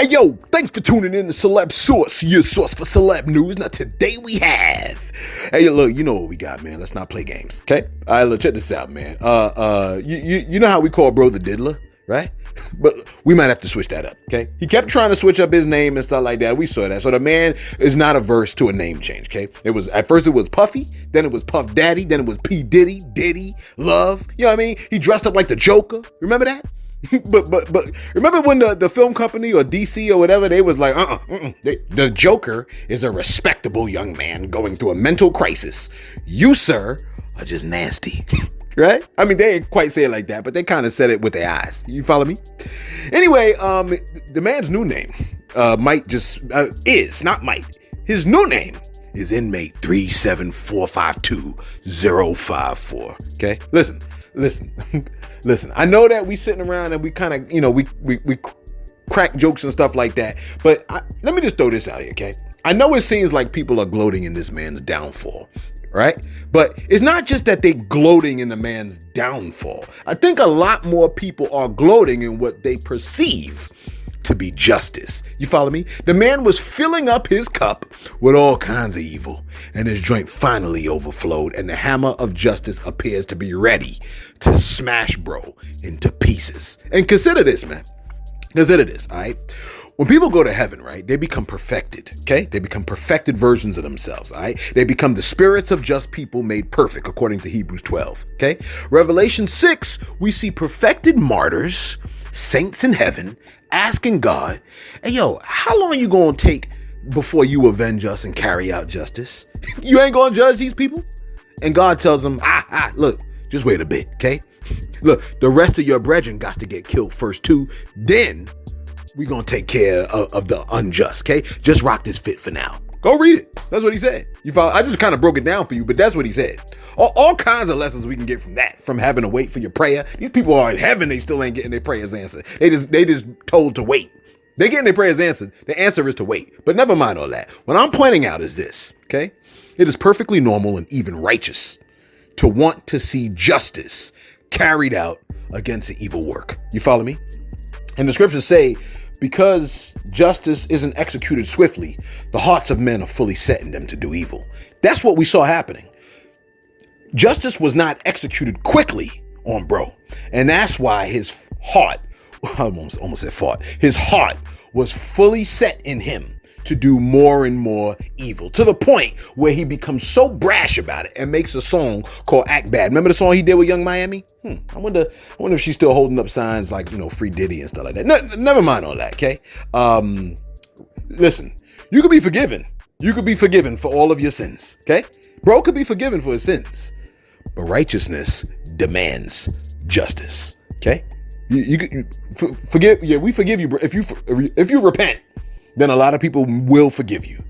Hey yo, thanks for tuning in to Celeb Source, your source for celeb news. Now today we have, hey look, you know what we got, man. Let's not play games, okay? All right, look, check this out, man. You know how we call bro the diddler, right? But we might have to switch that up, okay? He kept trying to switch up his name and stuff like that. We saw that. So the man is not averse to a name change, okay? At first it was Puffy, then it was Puff Daddy, then it was P Diddy, Diddy, Love. You know what I mean? He dressed up like the Joker. Remember that? but remember when the film company or DC or whatever, they was like, the Joker is a respectable young man going through a mental crisis. You, sir, are just nasty. Right? I mean, they didn't quite say it like that, but they kind of said it with their eyes. You follow me? Anyway, the man's new name his new name is inmate 37452-054. Okay? Listen. I know that we sitting around and we kind of, we crack jokes and stuff like that, but let me just throw this out here, okay? I know it seems like people are gloating in this man's downfall, right? But it's not just that they gloating in the man's downfall. I think a lot more people are gloating in what they perceive to be justice. You follow me? The man was filling up his cup with all kinds of evil, and his joint finally overflowed, and the hammer of justice appears to be ready to smash bro into pieces. And consider this, man. Consider this, all right? When people go to heaven, right, they become perfected, okay? They become perfected versions of themselves, all right? They become the spirits of just people made perfect, according to Hebrews 12, okay? Revelation 6, we see perfected martyrs, saints in heaven, asking God, hey, yo, how long you gonna take before you avenge us and carry out justice? You ain't gonna judge these people? And God tells them, look, just wait a bit, okay? Look, the rest of your brethren got to get killed first too. Then we gonna take care of the unjust, okay? Just rock this fit for now. Go read it. That's what he said. You follow? I just kind of broke it down for you, but that's what he said. All kinds of lessons we can get from that, from having to wait for your prayer. These people are in heaven, they still ain't getting their prayers answered. They just told to wait. They getting their prayers answered. The answer is to wait. But never mind all that. What I'm pointing out is this, okay? It is perfectly normal and even righteous to want to see justice carried out against the evil work. You follow me? And the scriptures say, because justice isn't executed swiftly, the hearts of men are fully set in them to do evil. That's what we saw happening. Justice was not executed quickly on bro. And that's why his heart, I almost said fought, his heart was fully set in him to do more and more evil, to the point where he becomes so brash about it and makes a song called Act Bad. Remember the song he did with Young Miami? I wonder if she's still holding up signs like, free Diddy and stuff like that. Never mind all that, okay? Listen, you could be forgiven. You could be forgiven for all of your sins, okay? Bro could be forgiven for his sins, but righteousness demands justice, okay? You forgive. Yeah, we forgive you, bro. If you repent, then a lot of people will forgive you.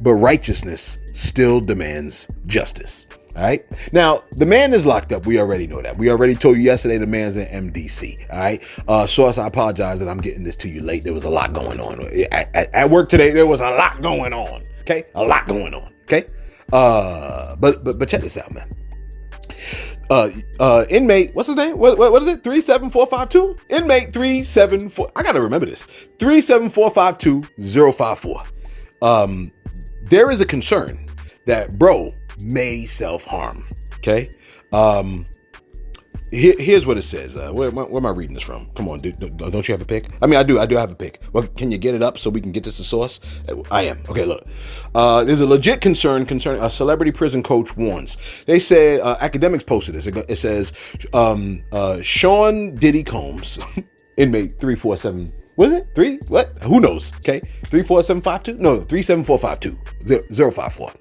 But righteousness still demands justice. All right. Now, the man is locked up. We already know that. We already told you yesterday the man's in MDC. All right. Source, I apologize that I'm getting this to you late. There was a lot going on. At work today, there was a lot going on. Okay. A lot going on. Okay. But check this out, man. Inmate, what's his name? What is it? 37452? Inmate 374. I gotta remember this. 37452-054. There is a concern that bro may self-harm. Okay. Here's what it says. Where am I reading this from? Come on, dude. Don't you have a pick? I mean, I do have a pick. Well, can you get it up so we can get this to source? I am. Okay, look. There's a legit concern concerning a celebrity prison coach warns. They said, academics posted this. It says, Sean Diddy Combs, inmate 347. Was it? 3? What? Who knows? Okay. 34752? No, 37452-054.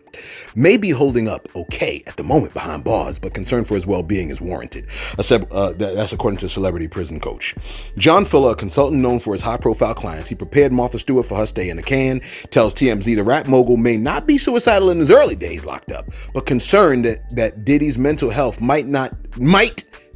May be holding up okay at the moment behind bars, but concern for his well-being is warranted. That's according to celebrity prison coach. John Fuller, a consultant known for his high-profile clients, he prepared Martha Stewart for her stay in the can, tells TMZ the rap mogul may not be suicidal in his early days locked up, but concerned that Diddy's mental health might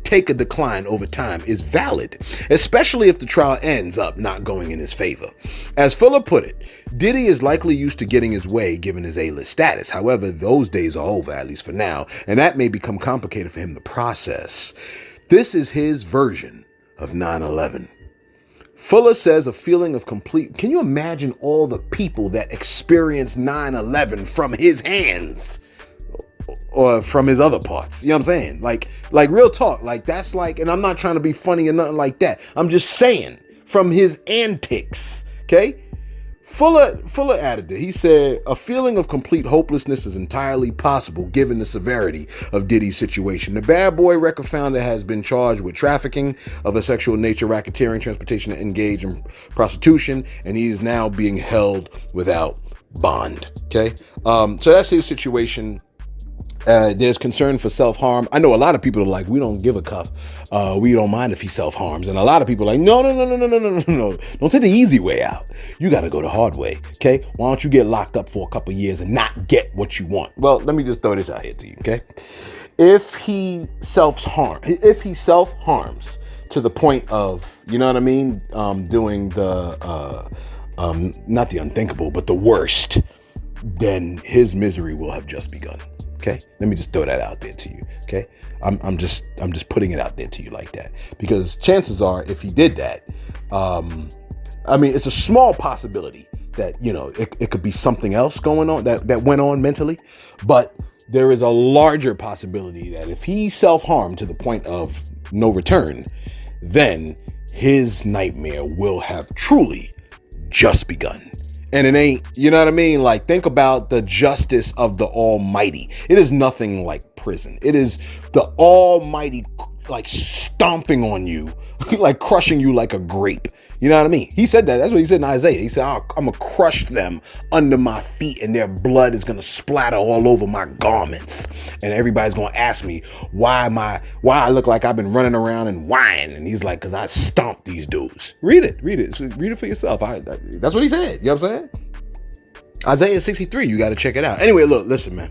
take a decline over time is valid, especially if the trial ends up not going in his favor. As Fuller put it, Diddy is likely used to getting his way given his A-list status. However, those days are over, at least for now, and that may become complicated for him to process. This is his version of 9/11. Fuller says a feeling of complete. Can you imagine all the people that experienced 9/11 from his hands or from his other parts? You know what I'm saying? Like real talk. Like that's like, and I'm not trying to be funny or nothing like that. I'm just saying from his antics. Okay. Fuller added that he said a feeling of complete hopelessness is entirely possible given the severity of Diddy's situation. The bad boy record founder has been charged with trafficking of a sexual nature, racketeering, transportation to engage in prostitution, and he is now being held without bond. Okay, so that's his situation. There's concern for self-harm. I know a lot of people are like, we don't give a cuff. We don't mind if he self-harms. And a lot of people are like, no. Don't take the easy way out. You got to go the hard way. Okay. Why don't you get locked up for a couple years and not get what you want? Well, let me just throw this out here to you. Okay. If he self-harms to the point of, you know what I mean? Doing the, not the unthinkable, but the worst, then his misery will have just begun. Okay, let me just throw that out there to you. Okay, I'm just putting it out there to you like that, because chances are, if he did that, I mean, it's a small possibility that, you know, it could be something else going on that went on mentally, but there is a larger possibility that if he self-harmed to the point of no return, then his nightmare will have truly just begun. And it ain't, you know what I mean? Like, think about the justice of the Almighty. It is nothing like prison. It is the Almighty, like, stomping on you, like crushing you like a grape. You know what I mean? He said that. That's what he said in Isaiah. He said, I'm going to crush them under my feet, and their blood is going to splatter all over my garments. And everybody's going to ask me why I look like I've been running around and whining. And he's like, because I stomped these dudes. Read it for yourself. That's what he said. You know what I'm saying? Isaiah 63. You got to check it out. Anyway, look, listen, man.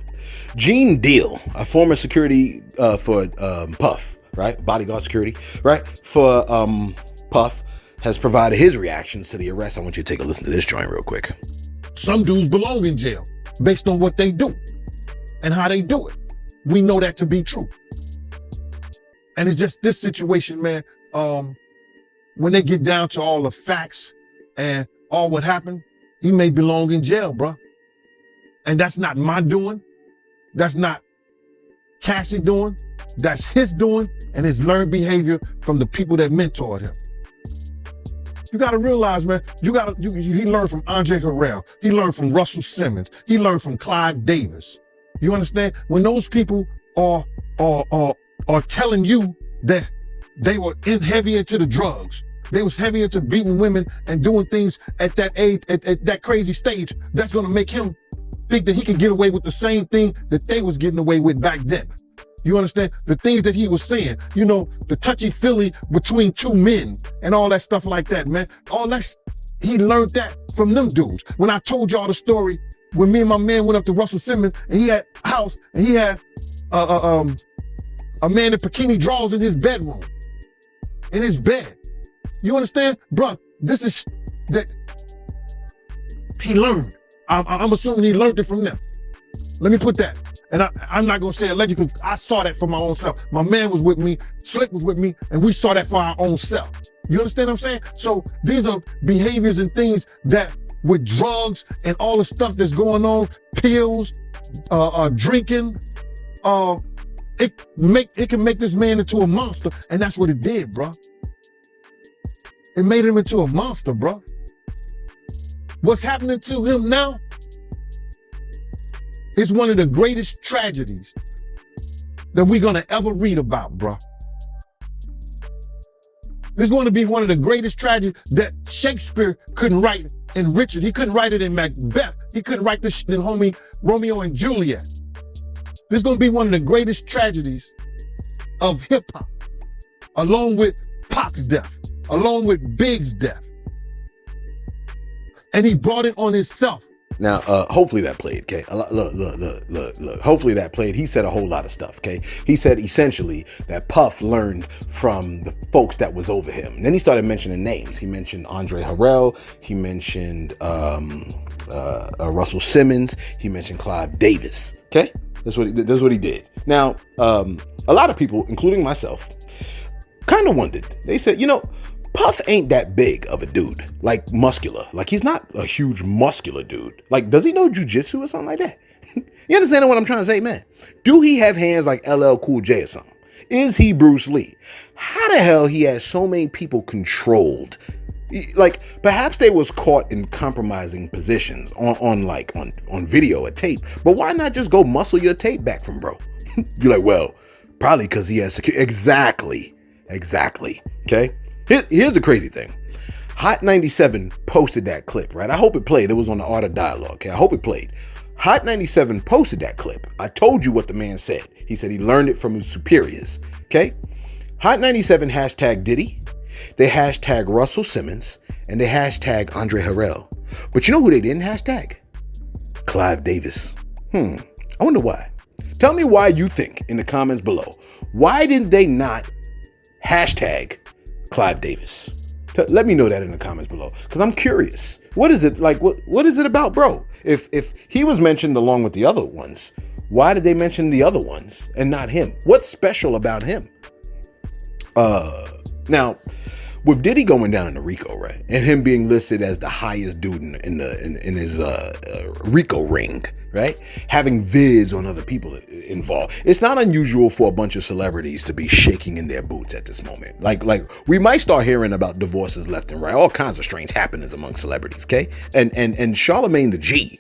Gene Deal, a former security for Puff, right? Bodyguard security, right? For Puff, has provided his reactions to the arrest. I want you to take a listen to this joint real quick. Some dudes belong in jail based on what they do and how they do it. We know that to be true. And it's just this situation, man. When they get down to all the facts and all what happened, he may belong in jail, bro. And that's not my doing. That's not Cassie doing. That's his doing and his learned behavior from the people that mentored him. You got to realize, man, he learned from Andre Harrell. He learned from Russell Simmons. He learned from Clyde Davis. You understand? When those people are telling you that they were heavy into the drugs, they was heavy into beating women and doing things at that age, at that crazy stage, that's going to make him think that he can get away with the same thing that they was getting away with back then. You understand? The things that he was saying, you know, the touchy-feely between two men and all that stuff like that, man. All that, he learned that from them dudes. When I told y'all the story, when me and my man went up to Russell Simmons and he had a house and he had a man in bikini drawers in his bedroom, in his bed. You understand? Bruh, this is that he learned. I'm assuming he learned it from them. Let me put that. And I'm not going to say allegedly because I saw that for my own self. My man was with me, Slick was with me, and we saw that for our own self. You understand what I'm saying? So these are behaviors and things that with drugs and all the stuff that's going on, pills, drinking, it can make this man into a monster. And that's what it did, bro. It made him into a monster, bro. What's happening to him now? It's one of the greatest tragedies that we're going to ever read about, bro. It's going to be one of the greatest tragedies that Shakespeare couldn't write in Richard. He couldn't write it in Macbeth. He couldn't write this shit in Romeo and Juliet. This is going to be one of the greatest tragedies of hip hop, along with Pac's death, along with Big's death. And he brought it on himself. Now, hopefully that played, okay? Look. Hopefully that played. He said a whole lot of stuff, okay? He said essentially that Puff learned from the folks that was over him. And then he started mentioning names. He mentioned Andre Harrell. He mentioned Russell Simmons. He mentioned Clive Davis, okay? That's what he did. Now, a lot of people, including myself, kind of wondered. They said, you know, Puff ain't that big of a dude, like muscular. Like he's not a huge muscular dude. Like, does he know jujitsu or something like that? You understand what I'm trying to say, man? Do he have hands like LL Cool J or something? Is he Bruce Lee? How the hell he has so many people controlled? Like, perhaps they was caught in compromising positions on video or tape, but why not just go muscle your tape back from bro? You're like, well, probably because he has security. Exactly. Okay. Here's the crazy thing. Hot 97 posted that clip, right? I hope it played. It was on the Art of Dialogue. Okay. I hope it played. Hot 97 posted that clip. I told you what the man said. He said he learned it from his superiors. Okay. Hot 97 hashtag Diddy. They hashtag Russell Simmons and they hashtag Andre Harrell. But you know who they didn't hashtag? Clive Davis. I wonder why. Tell me why you think in the comments below. Why did they not hashtag Clive Davis? Let me know that in the comments below, because I'm curious. What is it like? What is it about, bro? If he was mentioned along with the other ones, why did they mention the other ones and not him? What's special about him? Now, with Diddy going down in the RICO, right, and him being listed as the highest dude in his RICO ring, right, having vids on other people involved, it's not unusual for a bunch of celebrities to be shaking in their boots at this moment. Like we might start hearing about divorces left and right, all kinds of strange happenings among celebrities, okay? And Charlamagne the G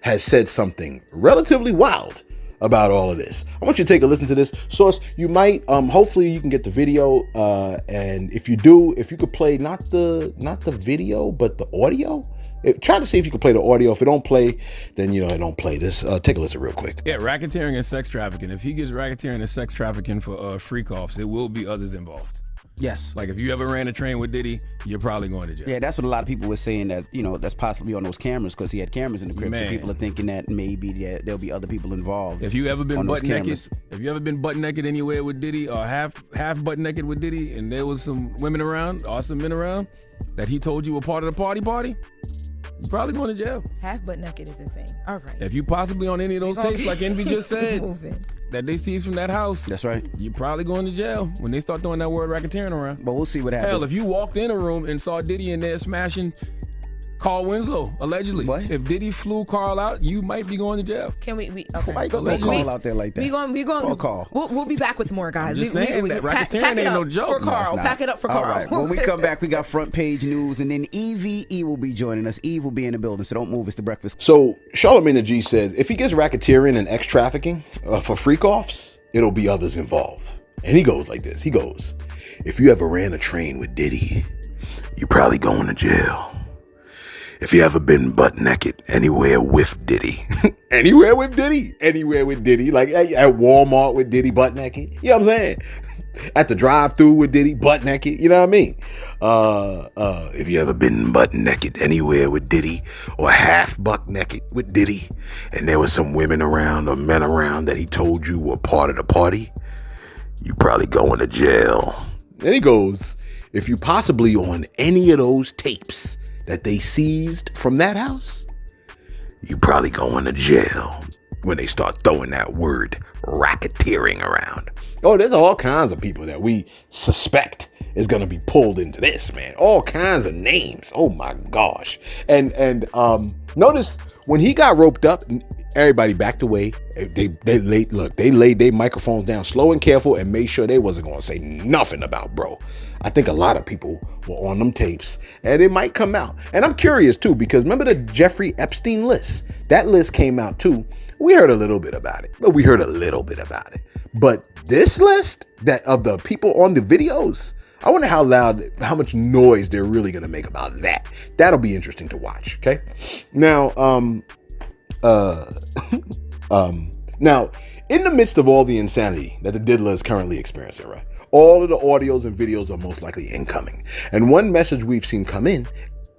has said something relatively wild about all of this. I want you to take a listen to this. Source, you might, hopefully you can get the video, and if you do, if you could play not the video, but the audio. Try to see if you can play the audio. If it don't play, then it don't play. This, take a listen real quick. Yeah, racketeering and sex trafficking. If he gets racketeering and sex trafficking for freak-offs, it will be others involved. Yes. Like if you ever ran a train with Diddy, you're probably going to jail. Yeah, that's what a lot of people were saying, that, that's possibly on those cameras, because he had cameras in the crib. So people are thinking that maybe there'll be other people involved. If you ever been butt naked anywhere with Diddy, or half butt naked with Diddy, and there was some women around or some men around that he told you were part of the party, you're probably going to jail. Half butt naked is insane. All right. If you possibly on any of those tapes, like Envy just said, that they seized from that house. That's right. You're probably going to jail when they start throwing that word racketeering around. But we'll see what happens. Hell, if you walked in a room and saw Diddy in there smashing Carl Winslow, allegedly. What? If Diddy flew Carl out, you might be going to jail. Can we okay. Why you gonna throw Carl out there like that? We going Carl. We'll be back with more, guys. I'm just saying that racketeering ain't no joke. For Carl. Pack it up for Carl. All right. When we come back, we got front page news, and then EVE will be joining us. Eve will be in the building, so don't move. It's the breakfast. So Charlamagne the G says if he gets racketeering and X trafficking for freak-offs, it'll be others involved. And he goes like this. He goes, if you ever ran a train with Diddy, you're probably going to jail. If you ever been butt naked anywhere with Diddy, anywhere with Diddy, like at Walmart with Diddy butt naked, you know what I'm saying? At the drive-thru with Diddy butt naked, you know what I mean? If you ever been butt naked anywhere with Diddy, or half butt naked with Diddy, and there was some women around or men around that he told you were part of the party, you probably going to jail. Then he goes, if you possibly on any of those tapes that they seized from that house, you probably going to jail when they start throwing that word racketeering around. Oh, there's all kinds of people that we suspect is going to be pulled into this, man. All kinds of names. Oh my gosh. And notice when he got roped up, everybody backed away. They laid their microphones down slow and careful and made sure they wasn't going to say nothing about bro. I think a lot of people were on them tapes, and it might come out. And I'm curious too, because remember the Jeffrey Epstein list? That list came out too. We heard a little bit about it, But this list that of the people on the videos, I wonder how much noise they're really going to make about that. That'll be interesting to watch. Okay. Now, now, in the midst of all the insanity that the diddler is currently experiencing, right? All of the audios and videos are most likely incoming. And one message we've seen come in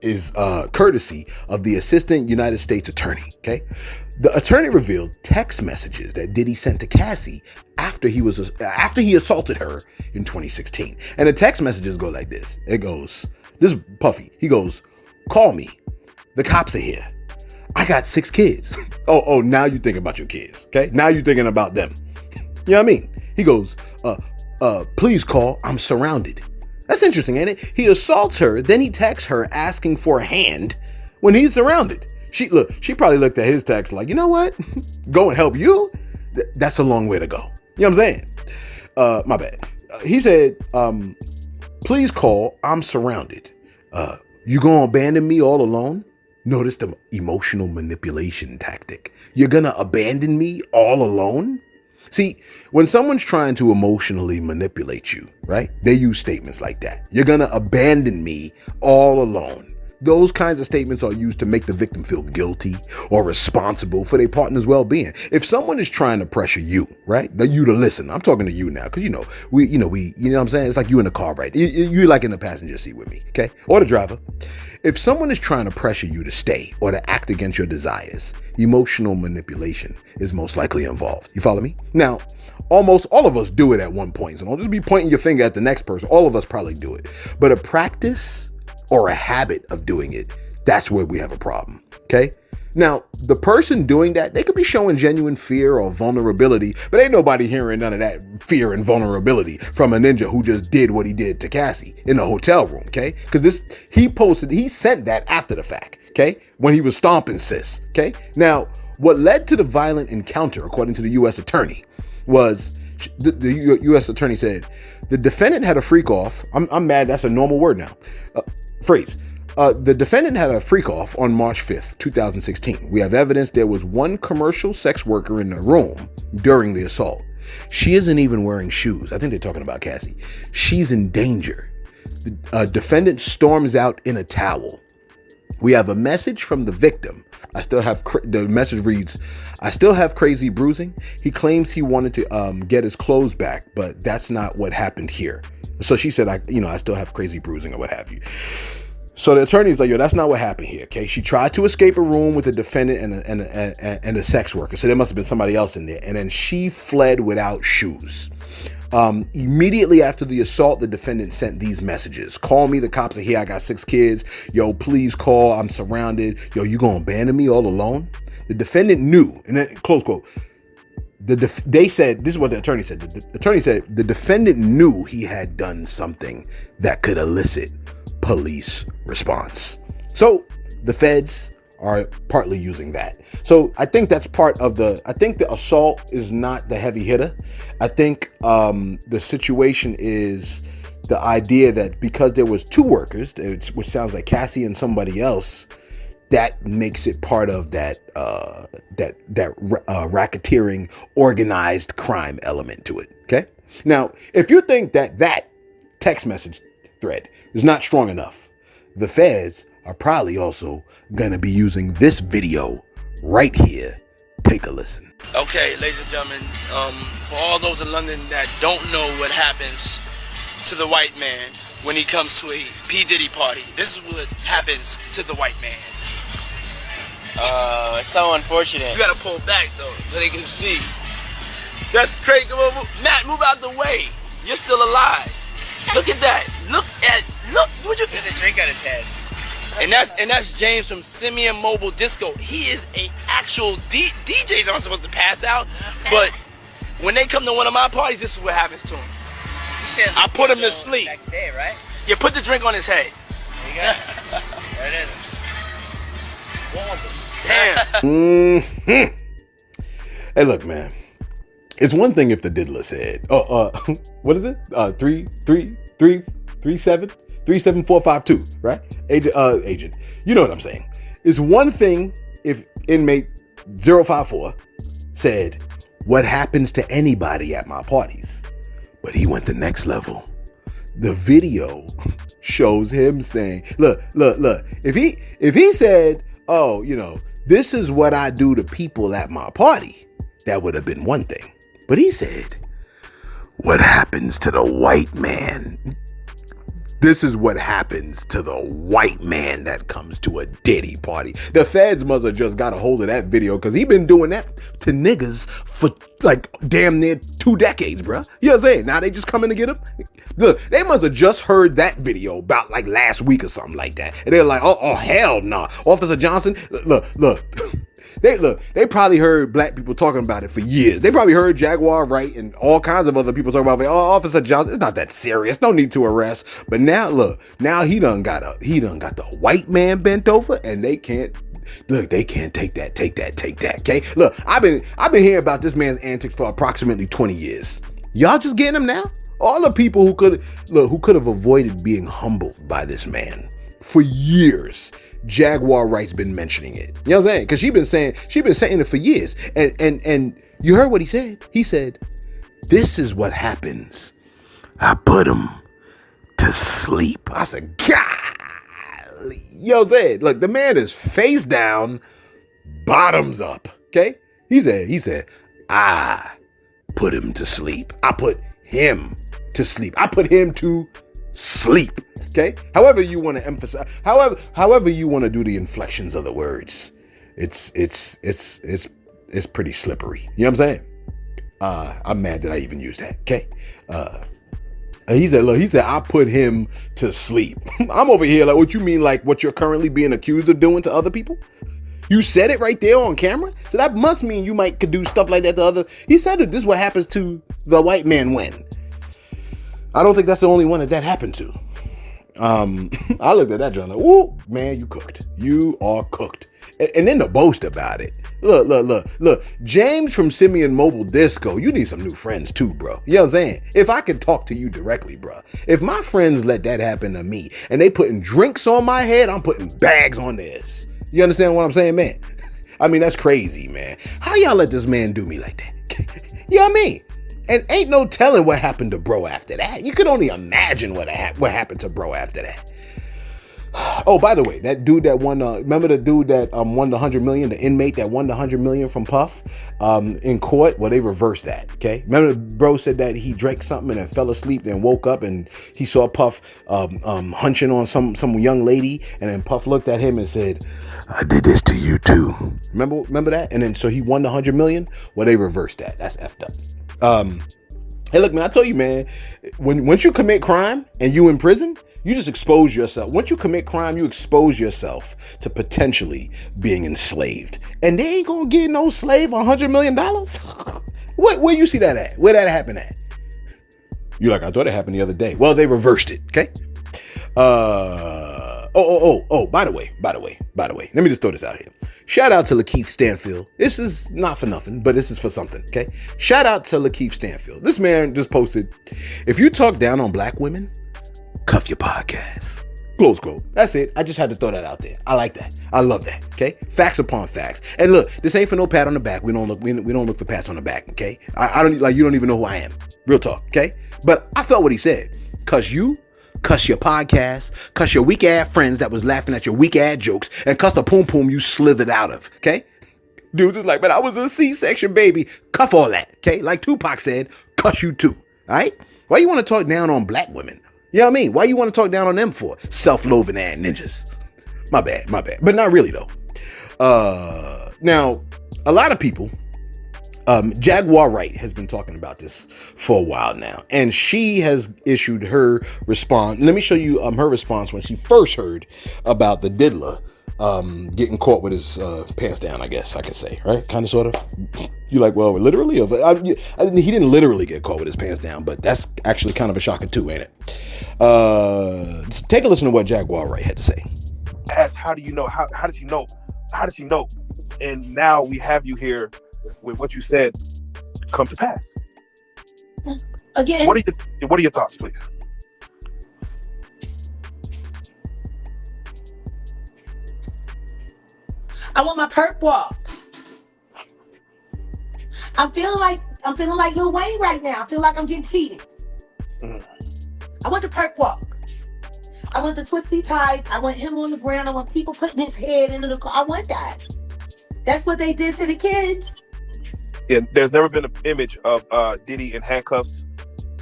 is courtesy of the Assistant United States Attorney, okay? The attorney revealed text messages that Diddy sent to Cassie after he assaulted her in 2016. And the text messages go like this. It goes, this is Puffy. He goes, call me. The cops are here. I got 6 kids. Oh, now you thinking about your kids, okay? Now you thinking about them. You know what I mean? He goes, please call. I'm surrounded. That's interesting, ain't it? He assaults her, then he texts her asking for a hand when he's surrounded. She probably looked at his text like, you know what? Go and help you? That's a long way to go. You know what I'm saying? My bad. He said, please call, I'm surrounded. You gonna abandon me all alone? Notice the emotional manipulation tactic. You're gonna abandon me all alone? See, when someone's trying to emotionally manipulate you, right? They use statements like that. You're gonna abandon me all alone. Those kinds of statements are used to make the victim feel guilty or responsible for their partner's well-being. If someone is trying to pressure you, right? You to listen. I'm talking to you now, because you know what I'm saying? It's like you in the car, right? You're like in the passenger seat with me, okay? Or the driver. If someone is trying to pressure you to stay or to act against your desires, emotional manipulation is most likely involved. You follow me? Now, almost all of us do it at one point. So don't just be pointing your finger at the next person. All of us probably do it. But a practice or a habit of doing it, that's where we have a problem, okay? Now, the person doing that, they could be showing genuine fear or vulnerability, but ain't nobody hearing none of that fear and vulnerability from a ninja who just did what he did to Cassie in the hotel room, okay? Because he sent that after the fact, okay? When he was stomping sis, okay? Now, what led to the violent encounter, according to the U.S. attorney, was the U.S. attorney said, the defendant had a freak off. I'm mad, that's a normal word now. Phrase. The defendant had a freak off on March 5th, 2016. We have evidence there was one commercial sex worker in the room during the assault. She isn't even wearing shoes. I think they're talking about Cassie. She's in danger. The defendant storms out in a towel. We have a message from the victim. The message reads, I still have crazy bruising. He claims he wanted to get his clothes back, but that's not what happened here. So she said, I still have crazy bruising or what have you. So the attorney's like, yo, that's not what happened here, okay? She tried to escape a room with a defendant and a sex worker. So there must have been somebody else in there. And then she fled without shoes. Immediately after the assault, the defendant sent these messages. Call me, the cops are here, I got 6 kids. Yo, please call, I'm surrounded. Yo, you gonna abandon me all alone? The defendant knew, and then, close quote, they said, this is what the attorney said. The attorney said the defendant knew he had done something that could elicit police response. So the feds are partly using that. So I think that's part of I think the assault is not the heavy hitter. I think the situation is the idea that because there was 2 workers, which sounds like Cassie and somebody else, that makes it part of that racketeering, organized crime element to it. Okay. Now, if you think that text message thread is not strong enough, the feds are probably also gonna be using this video right here. Take a listen. Okay, ladies and gentlemen, for all those in London that don't know what happens to the white man when he comes to a P. Diddy party, this is what happens to the white man. It's so unfortunate. You gotta pull back though, so they can see. That's crazy. Matt, move out the way. You're still alive. Look at that. Look. Would you get the drink on his head? And that's James from Simeon Mobile Disco. He is a actual DJs aren't supposed to pass out, but when they come to one of my parties, this is what happens to him. I put him to sleep. Next day, right? You put the drink on his head. There you go. There it is. Damn. Mm-hmm. Hey, look, man. It's one thing if the diddler said, what is it? 37452, right? Agent. You know what I'm saying. It's one thing if inmate 054 said, what happens to anybody at my parties? But he went the next level. The video shows him saying, look. If he said, oh, this is what I do to people at my party, that would have been one thing. But he said, what happens to the white man? This is what happens to the white man that comes to a Diddy party. The feds must have just got a hold of that video because he been doing that to niggas for like damn near 2 decades, bro. You know what I'm saying? Now they just coming to get him? Look, they must have just heard that video about like last week or something like that. And they're like, oh hell no. Officer Johnson, look. They probably heard black people talking about it for years. They probably heard Jaguar Wright and all kinds of other people talking about it. Oh, Officer Johnson, it's not that serious. No need to arrest. But now he done got the white man bent over, and they can't take that. Okay, look, I've been hearing about this man's antics for approximately 20 years. Y'all just getting him now? All the people who could have avoided being humbled by this man for years. Jaguar Wright's been mentioning it. You know what I'm saying? Because she been saying it for years. And you heard what he said. He said, "This is what happens. I put him to sleep." I said, golly. You know what I'm saying? Look, the man is face down, bottoms up. Okay? He said, I put him to sleep. I put him to sleep. I put him to sleep. Okay? However you want to emphasize, however you want to do the inflections of the words, it's pretty slippery. You know what I'm saying? I'm mad that I even used that. Okay? He said, I put him to sleep. I'm over here like, what you mean, like what you're currently being accused of doing to other people? You said it right there on camera? So that must mean you could do stuff like that to other. He said that this is what happens to the white man when. I don't think that's the only one that happened to. I looked at that joint like, ooh, man, you cooked. You are cooked. And then to boast about it. Look. James from Simeon Mobile Disco, you need some new friends too, bro. You know what I'm saying? If I could talk to you directly, bro. If my friends let that happen to me and they putting drinks on my head, I'm putting bags on theirs. You understand what I'm saying, man? I mean, that's crazy, man. How y'all let this man do me like that? You know what I mean? And ain't no telling what happened to bro after that. You could only imagine what happened to bro after that. Oh, by the way, that dude that won, remember the dude that won the $100 million, the inmate that won the $100 million from Puff in court? Well, they reversed that, okay? Remember bro said that he drank something and fell asleep and woke up and he saw Puff hunching on some young lady, and then Puff looked at him and said, I did this to you too. Remember that? And then so he won the $100 million? Well, they reversed that. That's effed up. Hey, look, man, I tell you, man, once you commit crime and you in prison, you just expose yourself. Once you commit crime, you expose yourself to potentially being enslaved. And they ain't gonna give no slave $100 million. Where you see that at? Where that happened at? You're like, I thought it happened the other day. Well, they reversed it, okay? By the way, let me just throw this out here. Shout out to Lakeith Stanfield. This is not for nothing, but this is for something, okay? Shout out to Lakeith Stanfield. This man just posted, if you talk down on black women, cuff your podcast. Close quote. That's it. I just had to throw that out there. I like that. I love that. Okay. Facts upon facts. And look, this ain't for no pat on the back. We don't look for pats on the back. Okay. I don't like, you don't even know who I am. Real talk. Okay. But I felt what he said. Cuss your podcast, cuss your weak ass friends that was laughing at your weak ass jokes, and cuss the poom poom you slithered out of. Okay. Dude was like, man, I was a C-section baby. Cuff all that. Okay. Like Tupac said, cuss you too. All right. Why you want to talk down on black women? You know what I mean? Why you want to talk down on them for? Self-loathing ass ninjas. My bad. But not really though. Now, a lot of people, Jaguar Wright has been talking about this for a while now. And she has issued her response. Let me show you her response when she first heard about the diddler getting caught with his pants down, I guess I could say, right? Kind of, sort of. You like, well, literally? He didn't literally get caught with his pants down, but that's actually kind of a shocker too, ain't it? Take a listen to what Jaguar Wright had to say. Ask, how do you know? How did you know? How did you know? And now we have you here with what you said come to pass. Again. What are your thoughts, please? I want my perk walk. I'm feeling like Lil Wayne right now. I feel like I'm getting cheated. I want the perk walk. I want the twisty ties. I want him on the ground. I want people putting his head into the car. I want that. That's what they did to the kids. Yeah, there's never been an image of Diddy in handcuffs.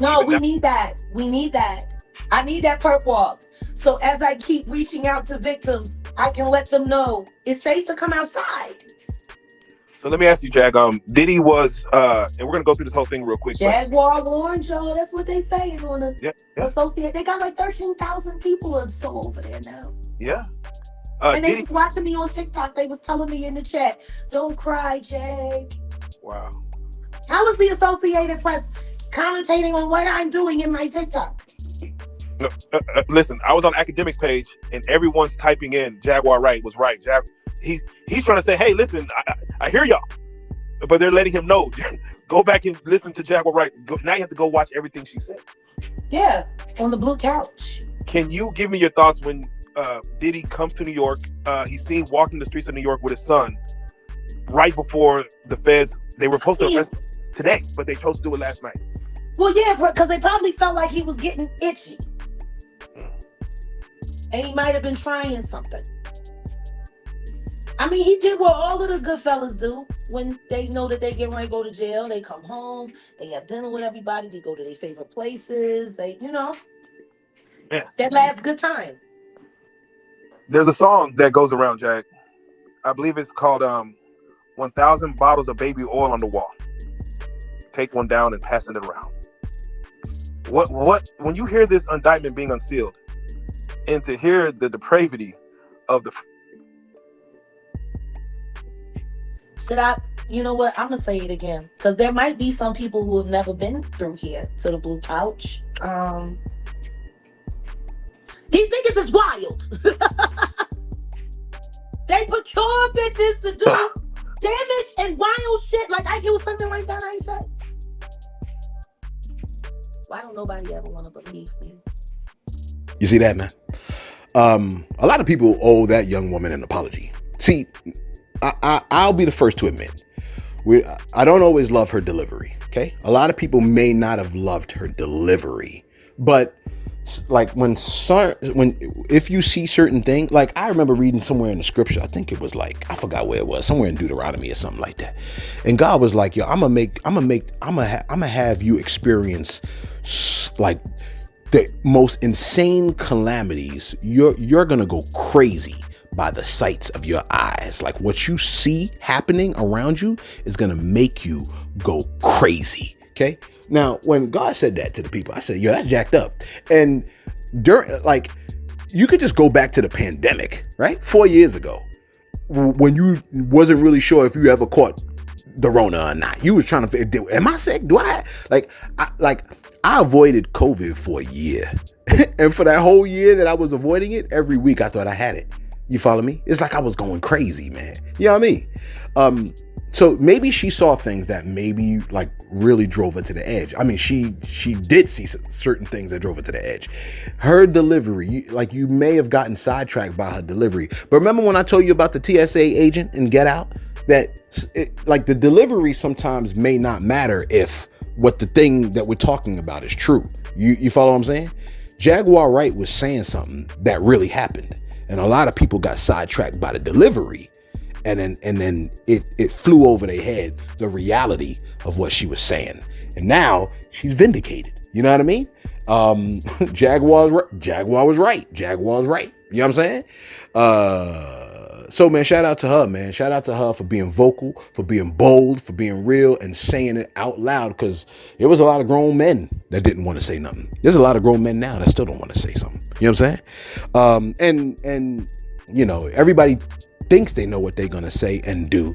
No, we need that. We need that. I need that perk walk. So as I keep reaching out to victims, I can let them know it's safe to come outside. So let me ask you, Jag. Diddy was, and we're gonna go through this whole thing real quick. Jaguar Wright, y'all. That's what they say on the associate. They got like 13,000 people or so over there now. Yeah. And they Diddy. was watching me on TikTok. They was telling me in the chat, "Don't cry, Jag." Wow. How is the Associated Press commentating on what I'm doing in my TikTok? No, listen, I was on academics page and everyone's typing in Jaguar Wright was right. He's trying to say, hey, listen, I hear y'all, but they're letting him know. Go back and listen to Jaguar Wright. Now you have to go watch everything she said. Yeah, on the blue couch. Can you give me your thoughts when Diddy comes to New York? He's seen walking the streets of New York with his son right before the feds. They were supposed to arrest him today, but they chose to do it last night. Well, yeah, because they probably felt like he was getting itchy. And he might have been trying something. I mean, he did what all of the good fellas do when they know that they get ready to go to jail. They come home, they have dinner with everybody, they go to their favorite places, Yeah. That last good time. There's a song that goes around, Jack. I believe it's called 1,000 Bottles of Baby Oil on the Wall. Take one down and passing it around. What when you hear this indictment being unsealed and to hear the depravity of the You know what? I'm going to say it again. Because there might be some people who have never been through here to the blue couch. These niggas is wild. They procure bitches to do damage and wild shit. Like, it was something like that I said. Why don't nobody ever want to believe me? You see that, man? A lot of people owe that young woman an apology. See, I'll be the first to admit, I don't always love her delivery. Okay, a lot of people may not have loved her delivery, but like if you see certain things, like I remember reading somewhere in the scripture, I think it was like, I forgot where it was, somewhere in Deuteronomy or something like that, and God was like, yo, I'm gonna have you experience like the most insane calamities. You're gonna go crazy by the sights of your eyes. Like what you see happening around you is gonna make you go crazy. Okay. Now, when God said that to the people, I said, yo, that's jacked up. And during, like, you could just go back to the pandemic, right? 4 years ago, when you wasn't really sure if you ever caught the Rona or not. You was trying to figure, am I sick? Do I I avoided COVID for a year. And for that whole year that I was avoiding it, every week I thought I had it. You follow me? It's like I was going crazy, man. You know what I mean? So maybe she saw things that maybe like really drove her to the edge. I mean, she did see certain things that drove her to the edge. Her delivery, like you may have gotten sidetracked by her delivery. But remember when I told you about the TSA agent in Get Out? That like the delivery sometimes may not matter if what the thing that we're talking about is true. You follow what I'm saying? Jaguar Wright was saying something that really happened. And a lot of people got sidetracked by the delivery. And then it flew over their head, the reality of what she was saying. And now she's vindicated. You know what I mean? Jaguar was right. Jaguar's right. You know what I'm saying? So man, shout out to her, man. Shout out to her for being vocal, for being bold, for being real and saying it out loud. Because there was a lot of grown men that didn't want to say nothing. There's a lot of grown men now that still don't want to say something. You know what I'm saying? And you know, everybody thinks they know what they're gonna say and do,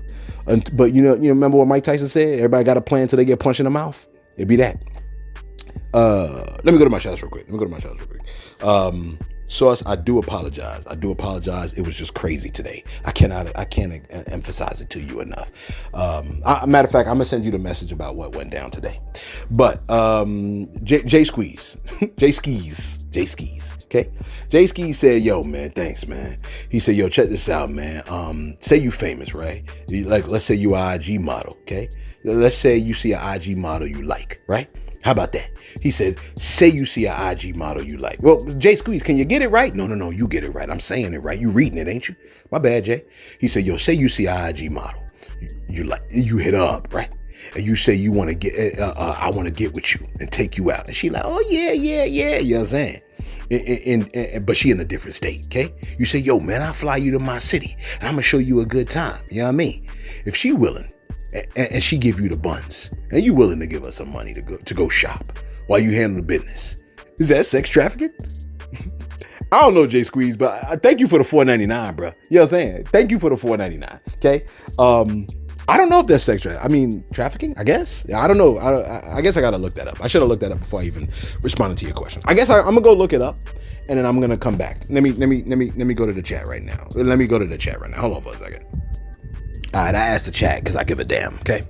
but you remember what Mike Tyson said? Everybody got a plan until they get punched in the mouth. It'd be that. Let me go to my shots real quick. Sauce, I do apologize. It was just crazy today. I can't emphasize it to you enough. Matter of fact, I'm gonna send you the message about what went down today. But Jay Skis. Okay, Jay Skis said, "Yo, man, thanks, man." He said, "Yo, check this out, man. Say you famous, right? Like, let's say you an IG model, okay? Let's say you see an IG model you like, right? How about that?" He said, "Say you see an IG model you like." Well, Jay Squeeze, can you get it right? No, you get it right. I'm saying it right. You reading it, ain't you? My bad, Jay. He said, "Yo, say you see an IG model you like, you hit her up, right? And you say you want to get, I want to get with you and take you out." And she like, "Oh yeah. You know what I'm saying? But she in a different state, okay? You say, "Yo, man, I'll fly you to my city and I'm gonna show you a good time." You know what I mean? If she willing and she give you the buns and you willing to give her some money to go shop while you handle the business, is that sex trafficking? I don't know Jay Squeeze, but thank you for the $4.99, bro. You know what I'm saying? Thank you for the $4.99. Okay. I don't know if that's sex trafficking. I mean, trafficking, I guess. Yeah, I don't know. I guess I got to look that up. I should have looked that up before I even responded to your question. I guess I'm going to go look it up and then I'm going to come back. Let me go to the chat right now. Hold on for a second. All right. I asked the chat because I give a damn. Okay.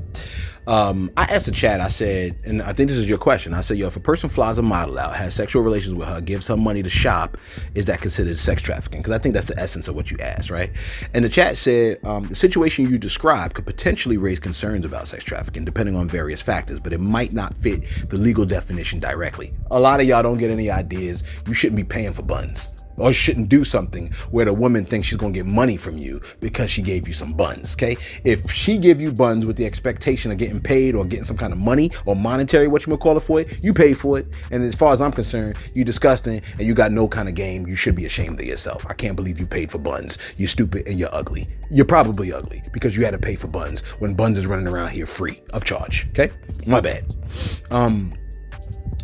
I asked the chat, I said, and I think this is your question. I said, yo, if a person flies a model out, has sexual relations with her, gives her money to shop, is that considered sex trafficking? Because I think that's the essence of what you asked, right? And the chat said, the situation you described could potentially raise concerns about sex trafficking, depending on various factors, but it might not fit the legal definition directly. A lot of y'all don't get any ideas. You shouldn't be paying for buns. Or shouldn't do something where the woman thinks she's going to get money from you because she gave you some buns, okay? If she give you buns with the expectation of getting paid or getting some kind of money or monetary, what you may call it for it, you pay for it. And as far as I'm concerned, you disgusting and you got no kind of game. You should be ashamed of yourself. I can't believe you paid for buns. You're stupid and you're ugly. You're probably ugly because you had to pay for buns when buns is running around here free of charge, okay? My bad.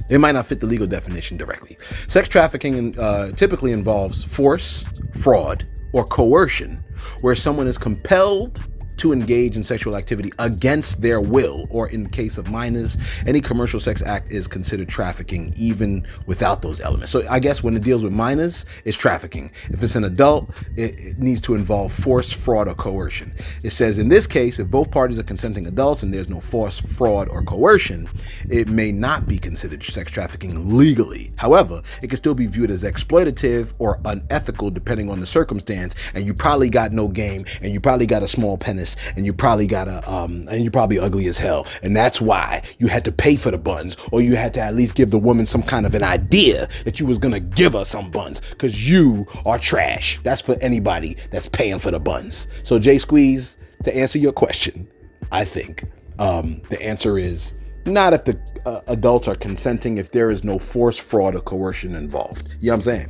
It might not fit the legal definition directly. Sex trafficking typically involves force, fraud, or coercion, where someone is compelled to engage in sexual activity against their will, or in the case of minors, any commercial sex act is considered trafficking even without those elements. So I guess when it deals with minors, it's trafficking. If it's an adult, it needs to involve force, fraud, or coercion. It says in this case, if both parties are consenting adults and there's no force, fraud, or coercion, it may not be considered sex trafficking legally. However, it can still be viewed as exploitative or unethical depending on the circumstance, and you probably got no game, and you probably got a small penis, and you probably got and you're probably ugly as hell, and that's why you had to pay for the buns, or you had to at least give the woman some kind of an idea that you was gonna give her some buns, because you are trash. That's for anybody that's paying for the buns. So Jay Squeeze, to answer your question, I think the answer is not if the adults are consenting, if there is no force, fraud, or coercion involved. You know what I'm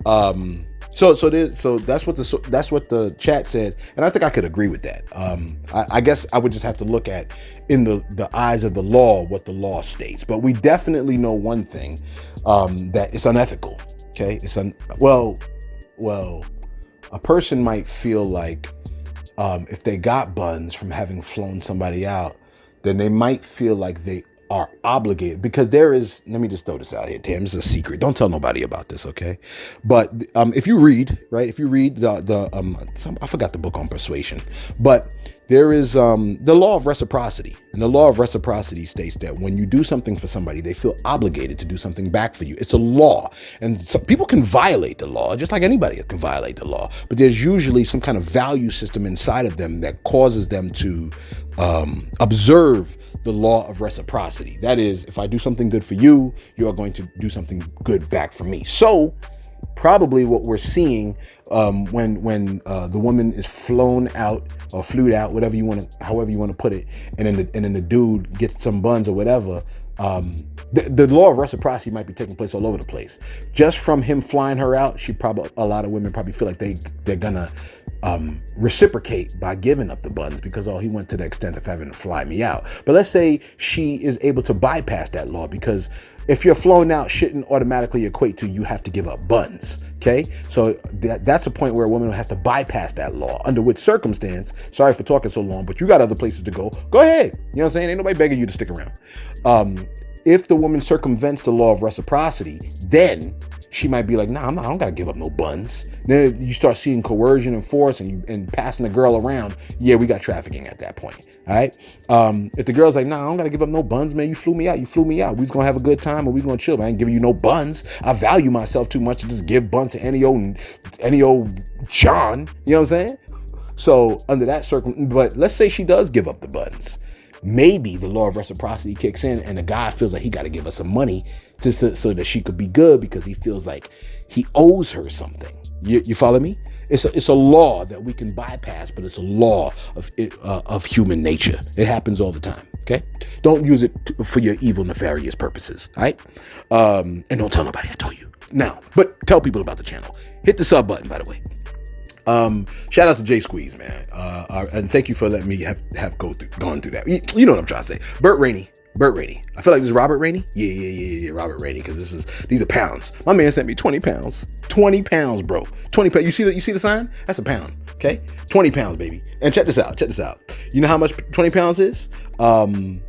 saying? So that's what the chat said, and I think I could agree with that. I guess I would just have to look at, in the eyes of the law, what the law states. But we definitely know one thing, that it's unethical. Okay, well, a person might feel like if they got buns from having flown somebody out, then they might feel like they are obligated, because there is, let me just throw this out here, Tim, it's a secret, don't tell nobody about this, okay? But if you read I forgot the book on persuasion, but there is the law of reciprocity, and the law of reciprocity states that when you do something for somebody, they feel obligated to do something back for you. It's a law, and some people can violate the law, just like anybody can violate the law, but there's usually some kind of value system inside of them that causes them to observe the law of reciprocity. That is, if I do something good for you, you are going to do something good back for me. So probably what we're seeing when the woman is flown out or flued out, however you want to put it, and then the dude gets some buns or whatever, the law of reciprocity might be taking place all over the place. Just from him flying her out, a lot of women probably feel like they're gonna reciprocate by giving up the buns, because he went to the extent of having to fly me out. But let's say she is able to bypass that law, because if you're flown out, shouldn't automatically equate to you have to give up buns. Okay, so that's a point where a woman has to bypass that law. Under which circumstance, sorry for talking so long, but you got other places to go ahead. You know what I'm saying? Ain't nobody begging you to stick around. If the woman circumvents the law of reciprocity, then she might be like, nah, I don't gotta give up no buns. Then you start seeing coercion and force and passing the girl around. Yeah, we got trafficking at that point. All right. If the girl's like, nah, I don't gotta give up no buns, man. You flew me out. We was gonna have a good time, or we gonna chill. I ain't giving you no buns. I value myself too much to just give buns to any old John. You know what I'm saying? So under that circumstance, but let's say she does give up the buns. Maybe the law of reciprocity kicks in, and the guy feels like he got to give her some money so that she could be good, because he feels like he owes her something. You follow me? It's a law that we can bypass, but it's a law of human nature. It happens all the time. Okay, don't use it for your evil, nefarious purposes. All right, and don't tell nobody I told you. Now, but tell people about the channel. Hit the sub button, by the way. Shout out to Jay Squeeze, man. And thank you for letting me have gone through that. You know what I'm trying to say. Burt Rainey, Burt Rainey. I feel like this is Robert Rainey. Yeah, Robert Rainey, because these are pounds. My man sent me 20 pounds. 20 pounds, bro. 20 pounds. You see the sign? That's a pound. Okay? 20 pounds, baby. And check this out. You know how much 20 pounds is? In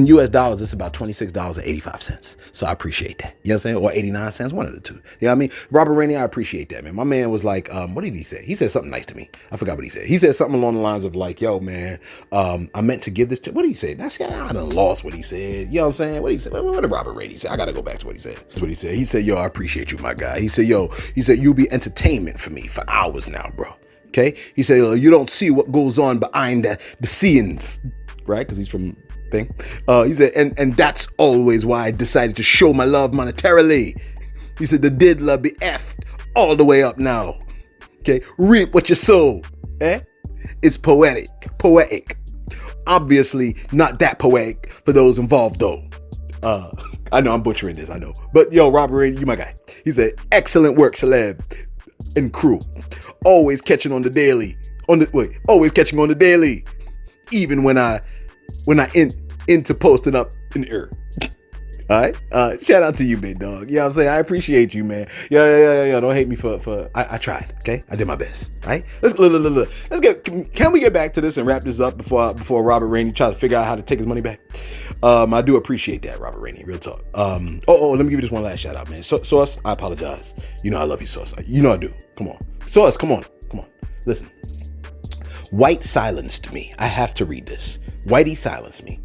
US dollars, it's about $26.85. So I appreciate that. You know what I'm saying? Or 89 cents, one of the two. You know what I mean? Robert Rainey, I appreciate that, man. My man was like, what did he say? He said something nice to me. I forgot what he said. He said something along the lines of like, yo, man, I meant to give this to, what did he say? I done lost what he said. You know what I'm saying? What did he say? What did Robert Rainey say? I got to go back to what he said. That's what he said. He said, yo, I appreciate you, my guy. He said, you'll be entertainment for me for hours now, bro. Okay? He said, you don't see what goes on behind the scenes, right? Because he's from thing. He said, and that's always why I decided to show my love monetarily. He said, the diddler be effed all the way up now. Okay? Reap what you sow. It's poetic. Obviously not that poetic for those involved though. I know I'm butchering this, I know. But yo, Robert Rainey, you my guy. He said, excellent work, Celeb and crew. Always catching on the daily. Always catching on the daily. Even when I into posting up in the air. All right. Shout out to you, big dog. You know what I'm saying? I appreciate you, man. Yeah. Don't hate me for I tried. Okay. I did my best. All right. Can we get back to this and wrap this up before Robert Rainey tries to figure out how to take his money back? I do appreciate that, Robert Rainey. Real talk. Let me give you this one last shout out, man. Sauce, I apologize. You know I love you, Sauce. You know I do. Come on. Sauce, come on. Listen. White silenced me. I have to read this. Whitey silenced me.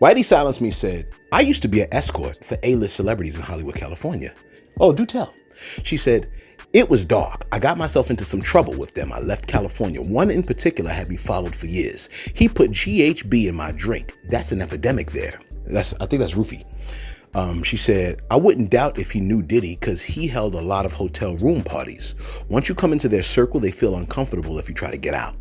Whitey silenced me said, I used to be an escort for A-list celebrities in Hollywood, California. Oh, do tell. She said, it was dark. I got myself into some trouble with them. I left California. One in particular had me followed for years. He put GHB in my drink. That's an epidemic there. I think that's roofie. She said, I wouldn't doubt if he knew Diddy because he held a lot of hotel room parties. Once you come into their circle, they feel uncomfortable if you try to get out.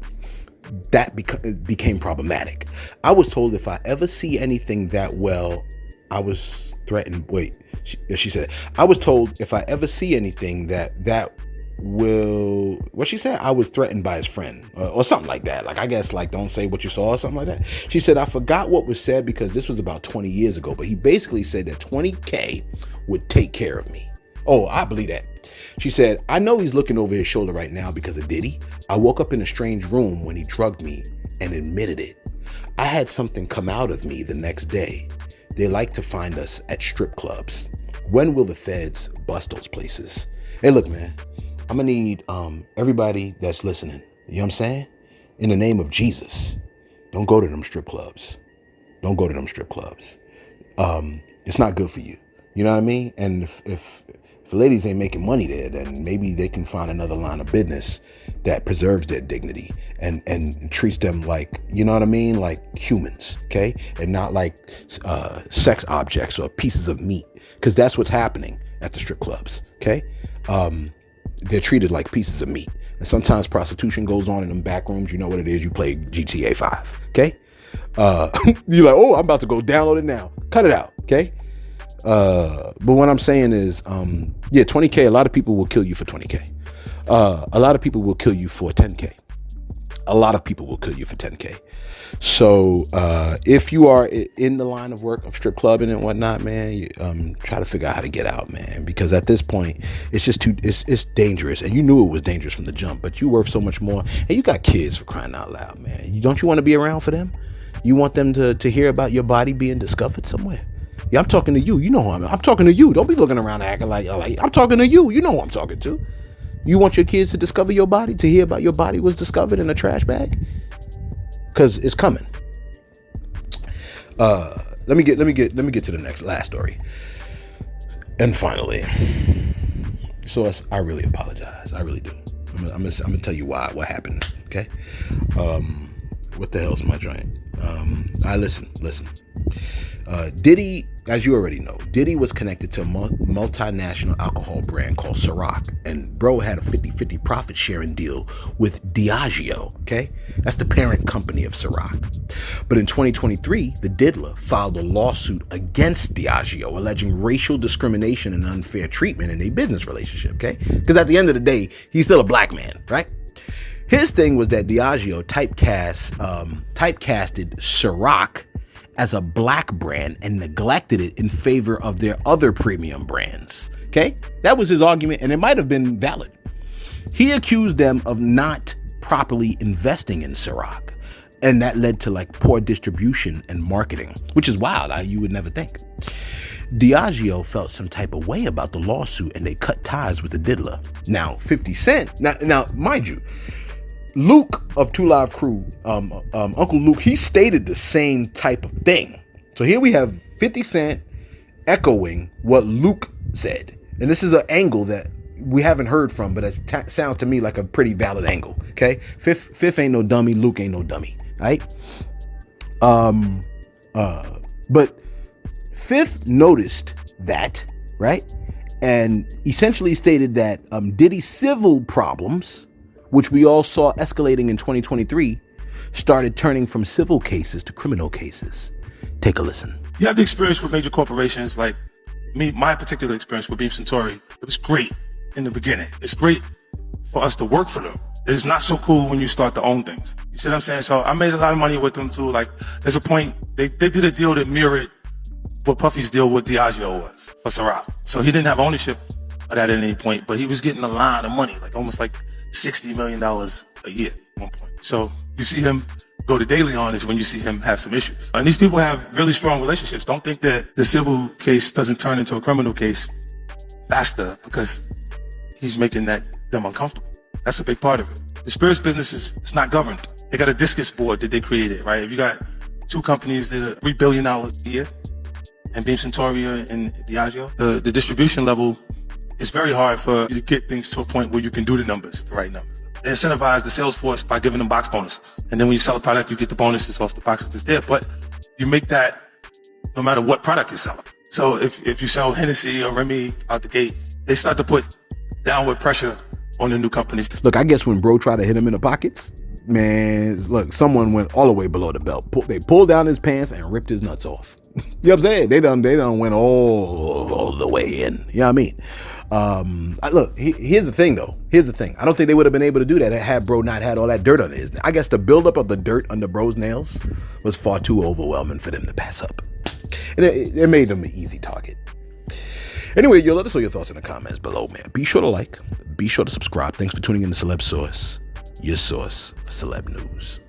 That became problematic. I was told if I ever see anything that I was threatened. She said, I was told if I ever see anything that will, what she said, I was threatened by his friend or something like that. Like, I guess, like, don't say what you saw or something like that. She said, I forgot what was said because this was about 20 years ago, but he basically said that 20K would take care of me. Oh, I believe that. She said, I know he's looking over his shoulder right now because of Diddy. I woke up in a strange room when he drugged me and admitted it. I had something come out of me the next day. They like to find us at strip clubs. When will the feds bust those places? Hey, look, man, I'm going to need everybody that's listening. You know what I'm saying? In the name of Jesus, don't go to them strip clubs. Don't go to them strip clubs. It's not good for you. You know what I mean? And if ladies ain't making money there, then maybe they can find another line of business that preserves their dignity and treats them like, you know what I mean? Like humans, okay? And not like sex objects or pieces of meat, because that's what's happening at the strip clubs, okay? They're treated like pieces of meat. And sometimes prostitution goes on in them back rooms. You know what it is. You play GTA 5, okay? You're like, oh, I'm about to go download it now. Cut it out, okay? But what I'm saying is, 20K, a lot of people will kill you for 20K. A lot of people will kill you for 10K. A lot of people will kill you for 10K. So, if you are in the line of work of strip clubbing and whatnot, man, try to figure out how to get out, man, because at this point, it's just it's dangerous. And you knew it was dangerous from the jump, but you worth so much more. And you got kids, for crying out loud, man. Don't you want to be around for them? You want them to hear about your body being discovered somewhere? Yeah, I'm talking to you. You know who I'm talking to you. Don't be looking around acting like I'm talking to you. You know who I'm talking to. You want your kids to discover your body, to hear about your body was discovered in a trash bag? Because it's coming. Let me get to the last story. And finally, so I really apologize. I really do. I'm gonna tell you why, what happened. Okay. What the hell's my joint? Listen. Diddy, as you already know, Diddy was connected to a multinational alcohol brand called Ciroc, and bro had a 50-50 profit sharing deal with Diageo, okay? That's the parent company of Ciroc. But in 2023, the diddler filed a lawsuit against Diageo, alleging racial discrimination and unfair treatment in a business relationship, okay? Because at the end of the day, he's still a black man, right? His thing was that Diageo typecasted Ciroc as a black brand and neglected it in favor of their other premium brands. Okay? That was his argument, and it might have been valid. He accused them of not properly investing in Ciroc, and that led to like poor distribution and marketing, which is wild. You would never think. Diageo felt some type of way about the lawsuit, and they cut ties with the diddler. Now, 50 Cent, now mind you, Luke of 2 Live Crew, Uncle Luke, he stated the same type of thing. So here we have 50 Cent echoing what Luke said. And this is an angle that we haven't heard from, but it sounds to me like a pretty valid angle. Okay? Fifth ain't no dummy, Luke ain't no dummy. Right? But Fifth noticed that, right? And essentially stated that Diddy's civil problems, which we all saw escalating in 2023, started turning from civil cases to criminal cases. Take a listen. You have the experience with major corporations like me, my particular experience with Beam Suntory. It was great in the beginning. It's great for us to work for them. It's not so cool when you start to own things. You see what I'm saying? So I made a lot of money with them too. Like there's a point, they did a deal that mirrored what Puffy's deal with Diageo was for Ciroc. So he didn't have ownership of that at any point, but he was getting a lot of money, like almost like $60 million a year at one point. So you see him go to daily on is when you see him have some issues. And these people have really strong relationships. Don't think that the civil case doesn't turn into a criminal case faster because he's making them uncomfortable. That's a big part of it. The spirits business it's not governed. They got a discus board that they created, right? If you got 2 companies that are $3 billion a year, and Beam Suntory and Diageo, the distribution level, it's very hard for you to get things to a point where you can do the right numbers. They incentivize the sales force by giving them box bonuses. And then when you sell a product, you get the bonuses off the boxes that's there. But you make that no matter what product you're selling. So if you sell Hennessy or Remy out the gate, they start to put downward pressure on the new companies. Look, I guess when bro tried to hit him in the pockets, man, look, someone went all the way below the belt. They pulled down his pants and ripped his nuts off. You know what I'm saying? They done went all the way in. You know what I mean? Look, here's the thing though. Here's the thing. I don't think they would have been able to do that had bro not had all that dirt on his nails. I guess the buildup of the dirt under bro's nails was far too overwhelming for them to pass up. And it made them an easy target. Anyway, yo, let us know your thoughts in the comments below, man. Be sure to like. Be sure to subscribe. Thanks for tuning in to Celeb Source, your source for celeb news.